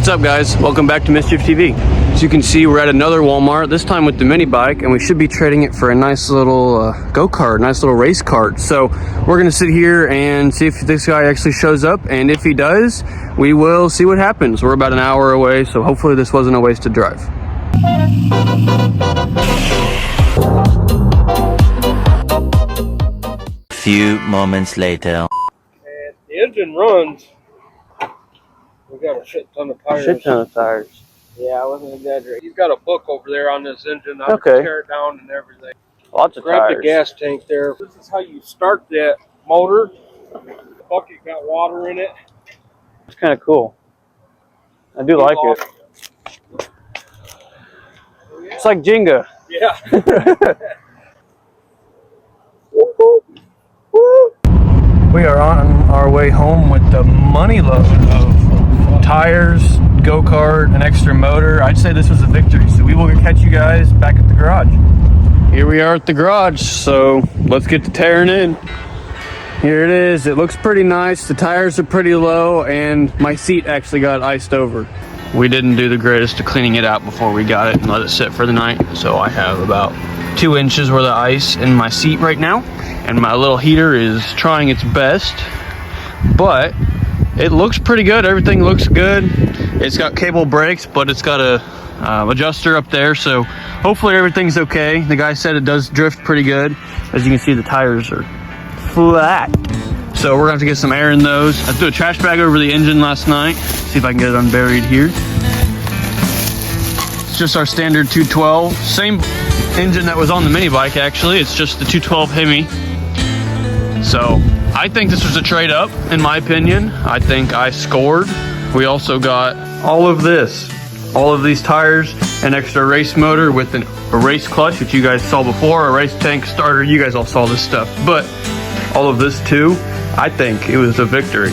What's up, guys? Welcome back to Mischief TV. As you can see, we're at another Walmart, this time with the mini bike, and we should be trading it for a nice little go-kart, nice little race cart. So we're gonna sit here and see if this guy actually shows up, and if he does, we will see what happens. We're about an hour away, so hopefully this wasn't a wasted drive. Few moments later. And the engine runs. We got a shit ton of tires. Yeah, I wasn't exaggerating. He's got a book over there on this engine. I'm gonna tear it down and everything. Lots of Grab tires. the gas tank there. This is how you start that motor. The bucket got water in it. It's kind of cool. I do like it. It's like Jenga. Yeah. We are on our way home with the money load of tires, go-kart, an extra motor. I'd say this was a victory, so we will catch you guys back at the garage. Here we are at the garage, so let's get to tearing in. Here it is. It looks pretty nice. The tires are pretty low, and my seat actually got iced over. We didn't do the greatest of cleaning it out before we got it and let it sit for the night, so I have about 2 inches worth of ice in my seat right now, and my little heater is trying its best, but it looks pretty good. Everything looks good. It's got cable brakes, but it's got a adjuster up there, so hopefully everything's okay. The guy said it does drift pretty good. As you can see, the tires are flat, so we're gonna have to get some air in those. I threw a trash bag over the engine last night. See if I can get it unburied here. It's just our standard 212, same engine that was on the mini bike. Actually, it's just the 212 Hemi. So I think this was a trade up, in my opinion. I think I scored. We also got all of this, all of these tires, an extra race motor with a race clutch, which you guys saw before, a race tank starter. You guys all saw this stuff, but all of this too. I think it was a victory.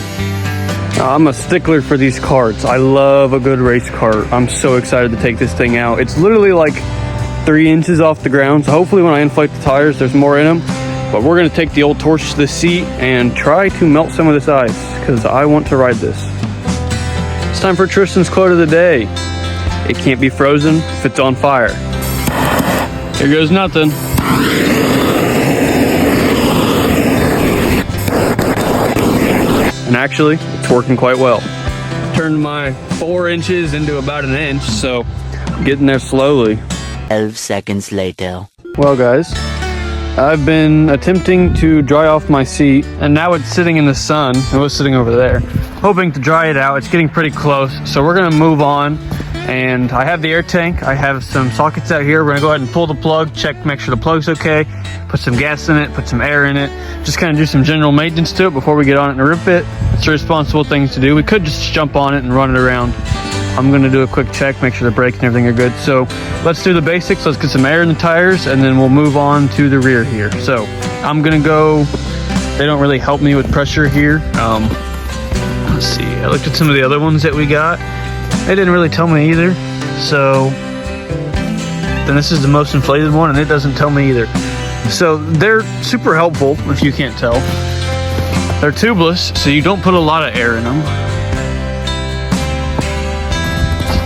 I'm a stickler for these carts. I love a good race cart. I'm so excited to take this thing out. It's literally like 3 inches off the ground, so hopefully when I inflate the tires, there's more in them. But we're gonna take the old torch to the seat and try to melt some of this ice, because I want to ride this. It's time for Tristan's quote of the day. It can't be frozen if it's on fire. Here goes nothing. And actually, it's working quite well. Turned my 4 inches into about an inch, so I'm getting there slowly. 12 seconds later. Well, guys, I've been attempting to dry off my seat, and now it's sitting in the sun. It was sitting over there, hoping to dry it out. It's getting pretty close, so we're gonna move on. And I have the air tank. I have some sockets out here. We're gonna go ahead and pull the plug, check, make sure the plug's okay, put some gas in it, put some air in it, just kind of do some general maintenance to it before we get on it and rip it. It's a responsible thing to do. We could just jump on it and run it around. I'm gonna do a quick check, make sure the brakes and everything are good. So let's do the basics. Let's get some air in the tires, and then we'll move on to the rear here. So I'm gonna go, they don't really help me with pressure here. Let's see, I looked at some of the other ones that we got. They didn't really tell me either. So then this is the most inflated one, and it doesn't tell me either. So they're super helpful if you can't tell. They're tubeless, so you don't put a lot of air in them.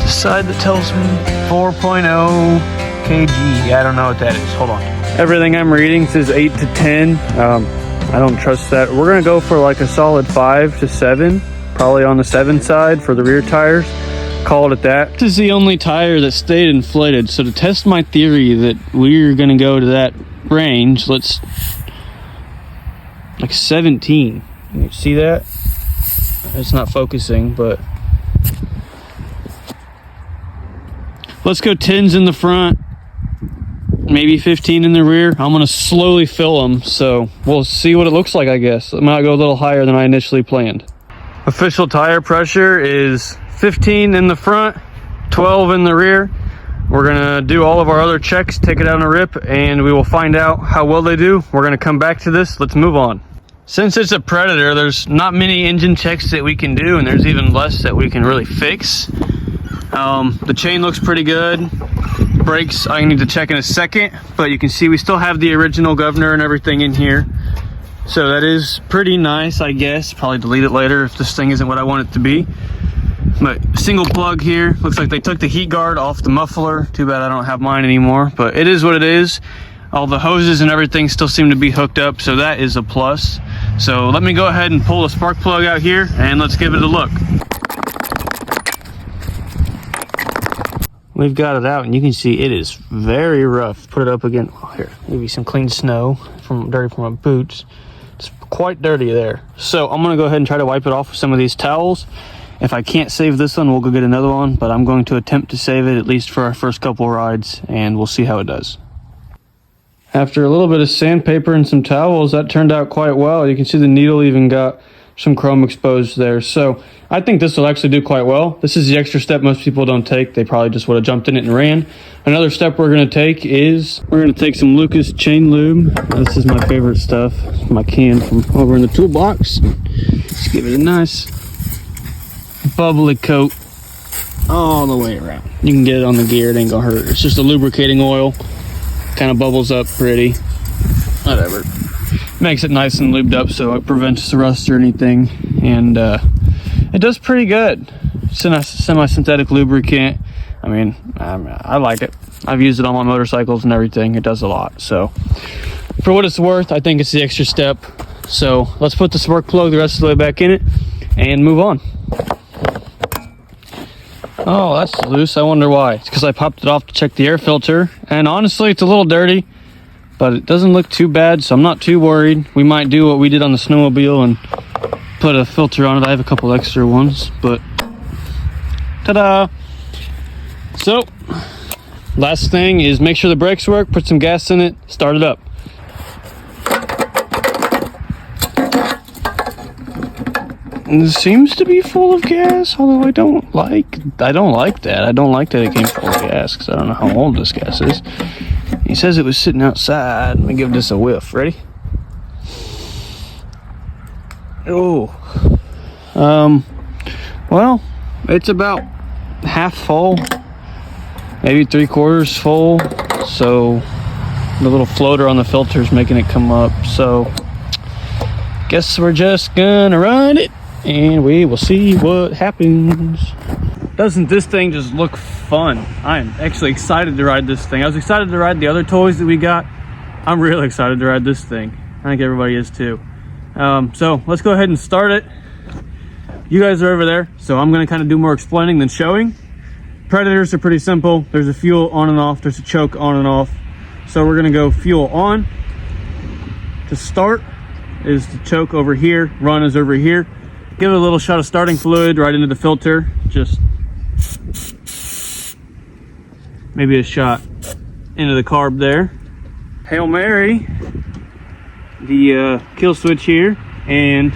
The side that tells me 4.0 kg. I don't know what that is. Hold on. Everything I'm reading says 8 to 10. I don't trust that. We're gonna go for like a solid 5 to 7, probably on the 7 side for the rear tires. Call it at that. This is the only tire that stayed inflated. So to test my theory that we're gonna go to that range, let's like 17. Can you see that? It's not focusing, but let's go 10s in the front, maybe 15 in the rear. I'm gonna slowly fill them, so we'll see what it looks like, I guess. I might go a little higher than I initially planned. Official tire pressure is 15 in the front, 12 in the rear. We're gonna do all of our other checks, take it out on a rip, and we will find out how well they do. We're gonna come back to this. Let's move on. Since it's a Predator, there's not many engine checks that we can do, and there's even less that we can really fix. The chain looks pretty good. Brakes I need to check in a second, but you can see we still have the original governor and everything in here. So that is pretty nice, I guess. Probably delete it later if this thing isn't what I want it to be. But single plug here. Looks like they took the heat guard off the muffler. Too bad I don't have mine anymore, but it is what it is. All the hoses and everything still seem to be hooked up, so that is a plus. So let me go ahead and pull the spark plug out here and let's give it a look. We've got it out and you can see it is very rough. Put it up again. Oh, here, maybe some clean snow dirty from my boots. It's quite dirty there. So I'm gonna go ahead and try to wipe it off with some of these towels. If I can't save this one, we'll go get another one, but I'm going to attempt to save it at least for our first couple rides, and we'll see how it does. After a little bit of sandpaper and some towels, that turned out quite well. You can see the needle even got some chrome exposed there. So I think this will actually do quite well. This is the extra step most people don't take. They probably just would have jumped in it and ran. Another step we're going to take is we're going to take some Lucas chain lube. This is my favorite stuff. My can from over in the toolbox. Just give it a nice bubbly coat all the way around. You can get it on the gear. It ain't going to hurt. It's just a lubricating oil. Kind of bubbles up pretty. Whatever. Makes it nice and lubed up so it prevents the rust or anything. And it does pretty good. Semi-synthetic lubricant. I mean, I like it. I've used it on my motorcycles and everything. It does a lot. So for what it's worth, I think it's the extra step. So let's put the spark plug the rest of the way back in it and move on. Oh, that's loose. I wonder why. It's because I popped it off to check the air filter. And honestly, it's a little dirty, but it doesn't look too bad, so I'm not too worried. We might do what we did on the snowmobile and put a filter on it. I have a couple extra ones, but ta-da! So, last thing is make sure the brakes work, put some gas in it, start it up. It seems to be full of gas, although I don't like that. I don't like that it came full of gas because I don't know how old this gas is. He says it was sitting outside. Let me give this a whiff. Ready? Oh. Well, it's about half full, maybe 3/4 full. So the little floater on the filter is making it come up. So guess we're just gonna run it and we will see what happens. Doesn't this thing just look fun? I'm actually excited to ride this thing. I was excited to ride the other toys that we got. I'm really excited to ride this thing. I think everybody is too. So let's go ahead and start it. You guys are over there, so I'm gonna kind of do more explaining than showing. Predators are pretty simple. There's a fuel on and off, there's a choke on and off. So we're gonna go fuel on. To start is the choke over here, run is over here. Give it a little shot of starting fluid right into the filter. Just maybe a shot into the carb there. Hail Mary, the kill switch here, and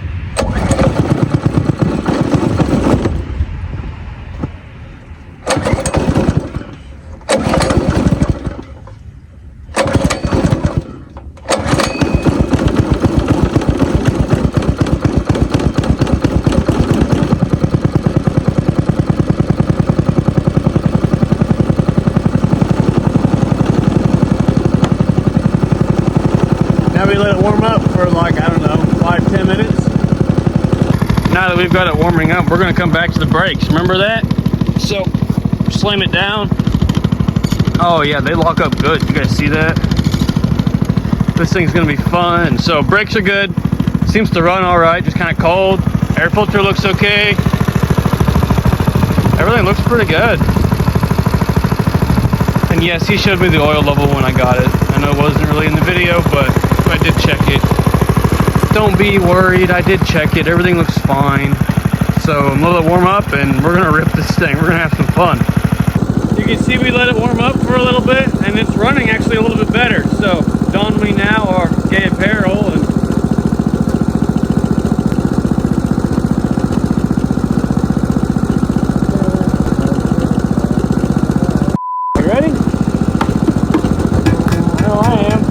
we let it warm up for like, I don't know, 5-10 minutes. Now that we've got it warming up, we're gonna come back to the brakes. Remember that? So, slam it down. Oh yeah, they lock up good. You guys see that? This thing's gonna be fun. So brakes are good. Seems to run all right, just kind of cold. Air filter looks okay. Everything looks pretty good. And yes, he showed me the oil level when I got it. I know it wasn't really in the video, but I did check it. Don't be worried, I did check it. Everything looks fine. So I'm gonna let it warm up and we're gonna rip this thing. We're gonna have some fun. You can see we let it warm up for a little bit and it's running actually a little bit better. So don me now our gay apparel and you ready? Well, I am.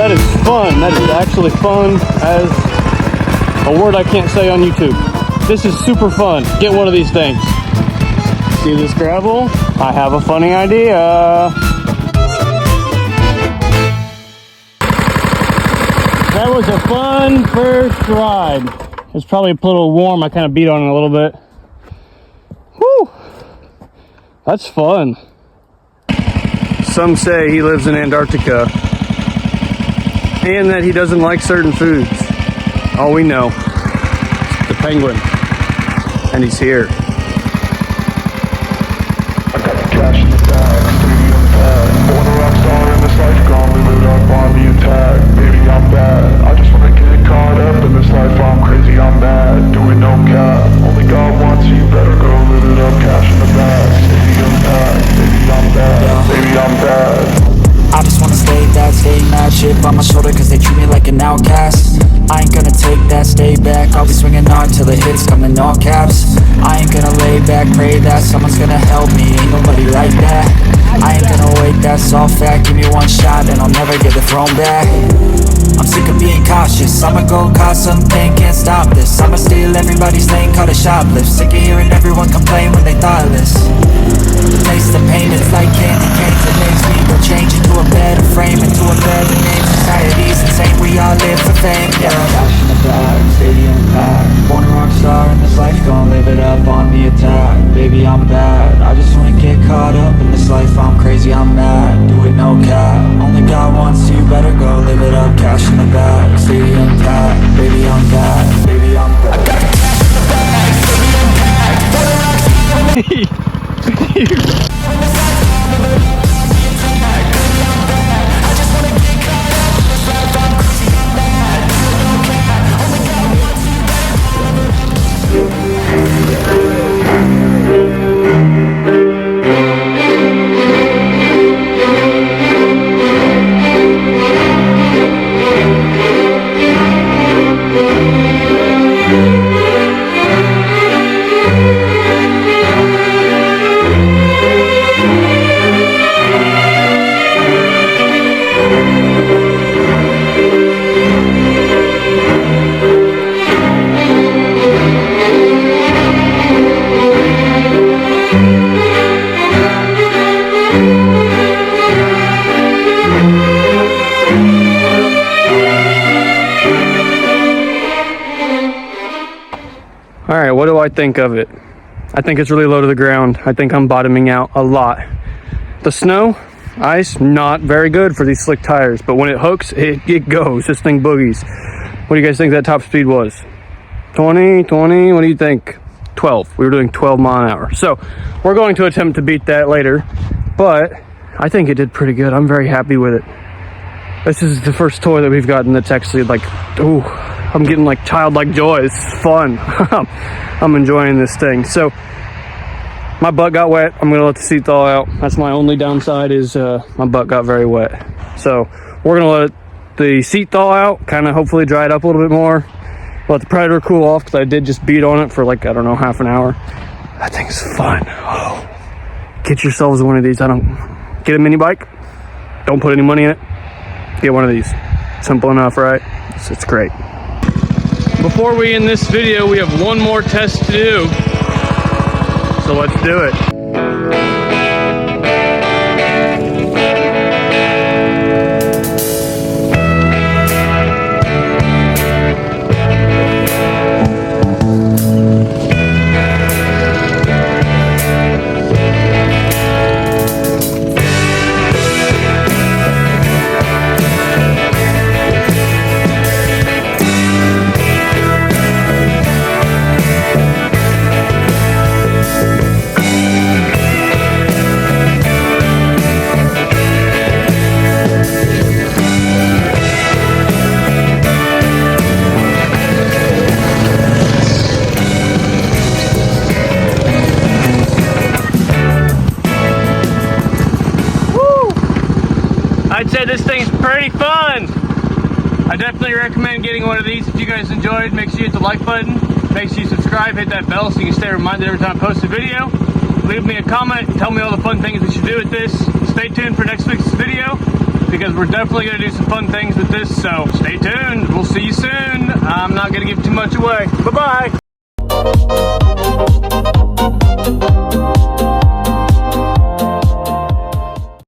That is fun. That is actually fun as a word I can't say on YouTube. This is super fun. Get one of these things. See this gravel? I have a funny idea. That was a fun first ride. It's probably a little warm. I kind of beat on it a little bit. Woo! That's fun. Some say he lives in Antarctica and that he doesn't like certain foods. All we know, the penguin, and he's here. I got the cash in the bag, baby I'm bad. Born a rock star in this life, gone live it up on the attack. Baby I'm bad, I just wanna get caught up in this life. I'm crazy, I'm mad, doing no cap. Only God wants you, better go live it up. Cash in the bag, baby I'm bad, baby I'm bad, baby I'm bad. I just wanna stay mad, shit on my shoulder cause they treat me like an outcast. I ain't gonna take that, stay back, I'll be swinging hard till the hits come in all caps. I ain't gonna lay back, pray that someone's gonna help me, ain't nobody like that. I ain't gonna wait, that's all fact, give me one shot and I'll never get the throne back. I'm sick of being cautious, I'ma go cause something, can't stop this. I'ma steal everybody's lane, call it shoplift. Sick of hearing everyone complain when they thoughtless. Taste the pain, it's like candy canes. It makes me go change into a better frame, into a better name. Society's insane, we all live for fame, yeah. Cash in the bag, stadium packed. Born a rock star in this life, gon' live it up on the attack. Baby, I'm bad, I just wanna get caught up in this life. I'm crazy, I'm mad, do it no cap. Only God wants you, better go live it up. Cash in the bag, stadium packed. Baby, I'm bad, baby, I'm bad. I got the cash in the bag, stadium packed. Born a rock star in this life. All right, what do I think of it? I think it's really low to the ground. I think I'm bottoming out a lot. The snow, ice, not very good for these slick tires, but when it hooks, it goes. This thing boogies. What do you guys think that top speed was? 20, what do you think? 12. We were doing 12 mile an hour. So we're going to attempt to beat that later, but I think it did pretty good. I'm very happy with it. This is the first toy that we've gotten that's actually like, ooh, I'm getting like childlike joy. This is fun. I'm enjoying this thing. So my butt got wet. I'm gonna let the seat thaw out. That's my only downside is my butt got very wet. So we're gonna let the seat thaw out, kind of hopefully dry it up a little bit more. Let the Predator cool off because I did just beat on it for like, I don't know, half an hour. That thing's fun. Oh, get yourselves one of these. Get a mini bike. Don't put any money in it. Get one of these. Simple enough, right? It's great. Before we end this video, we have one more test to do. So let's do it. I'd say this thing's pretty fun. I definitely recommend getting one of these. If you guys enjoyed, make sure you hit the like button. Make sure you subscribe, hit that bell so you can stay reminded every time I post a video. Leave me a comment, tell me all the fun things we should do with this. Stay tuned for next week's video because because we're definitely going to do some fun things with this. So stay tuned. We'll see you soon. I'm not going to give too much away. Bye-bye.